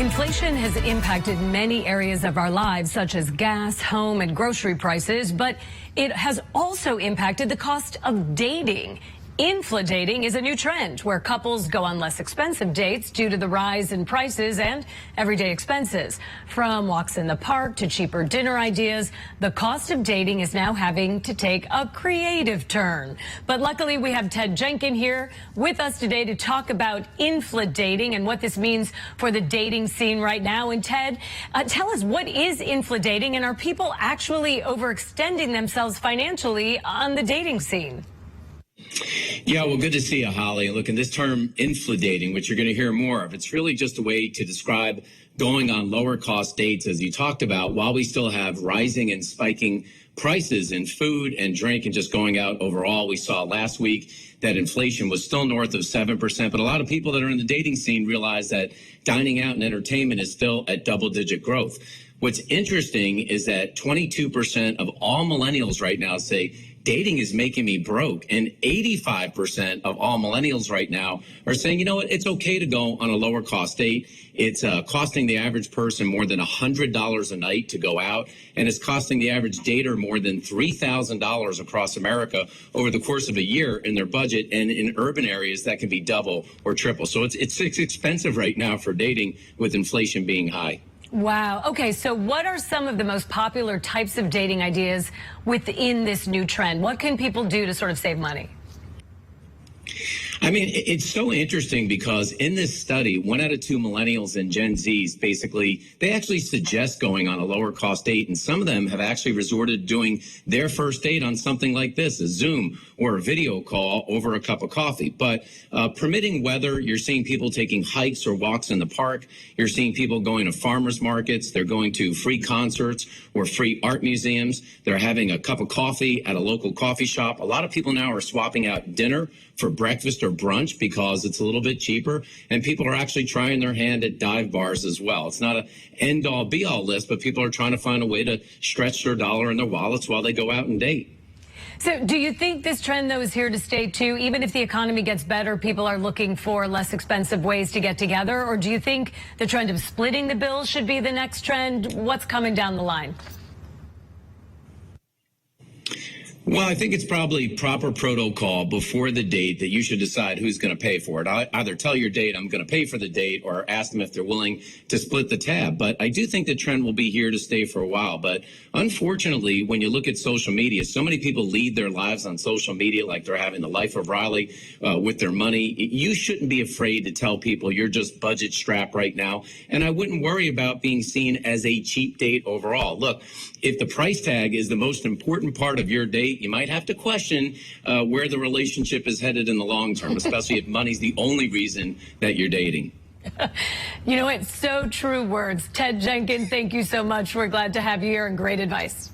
Inflation has impacted many areas of our lives, such as gas, home, and grocery prices, but it has also impacted the cost of dating. Infla-Dating is a new trend where couples go on less expensive dates due to the rise in prices and everyday expenses. From walks in the park to cheaper dinner ideas, the cost of dating is now having to take a creative turn. But luckily, we have Ted Jenkins here with us today to talk about Infla-Dating and what this means for the dating scene right now. And Ted, tell us, what is Infla-Dating, and are people actually overextending themselves financially on the dating scene? Yeah, well, good to see you, Holly. Look, in this term, infla-dating, which you're going to hear more of, it's really just a way to describe going on lower cost dates, as you talked about, while we still have rising and spiking prices in food and drink and just going out overall. We saw last week that inflation was still north of 7%, but a lot of people that are in the dating scene realize that dining out and entertainment is still at double-digit growth. What's interesting is that 22% of all millennials right now say dating is making me broke, and 85% of all millennials right now are saying, you know what, it's okay to go on a lower cost date. It's costing the average person more than $100 a night to go out, and it's costing the average dater more than $3,000 across America over the course of a year in their budget, and in urban areas that can be double or triple. So it's expensive right now for dating, with inflation being high. Wow. Okay, so what are some of the most popular types of dating ideas within this new trend? What can people do to sort of save money? I mean, it's so interesting because in this study, 1 out of 2 millennials and Gen Zs, basically, they actually suggest going on a lower cost date. And some of them have actually resorted to doing their first date on something like this, a Zoom or a video call over a cup of coffee. But permitting weather, you're seeing people taking hikes or walks in the park. You're seeing people going to farmers markets. They're going to free concerts or free art museums. They're having a cup of coffee at a local coffee shop. A lot of people now are swapping out dinner for breakfast or brunch because it's a little bit cheaper, and people are actually trying their hand at dive bars as well. It's not an end-all be-all list, but people are trying to find a way to stretch their dollar in their wallets while they go out and date. So do you think this trend, though, is here to stay, too? Even if the economy gets better, people are looking for less expensive ways to get together? Or do you think the trend of splitting the bill should be the next trend? What's coming down the line? Well, I think it's probably proper protocol before the date that you should decide who's going to pay for it. Either tell your date, I'm going to pay for the date, or ask them if they're willing to split the tab. But I do think the trend will be here to stay for a while. But unfortunately, when you look at social media, so many people lead their lives on social media like they're having the life of Riley with their money. You shouldn't be afraid to tell people you're just budget strapped right now. And I wouldn't worry about being seen as a cheap date overall. Look, if the price tag is the most important part of your date, you might have to question where the relationship is headed in the long term, especially if money's the only reason that you're dating. You know, it's so true words. Ted Jenkins, thank you so much. We're glad to have you here, and great advice.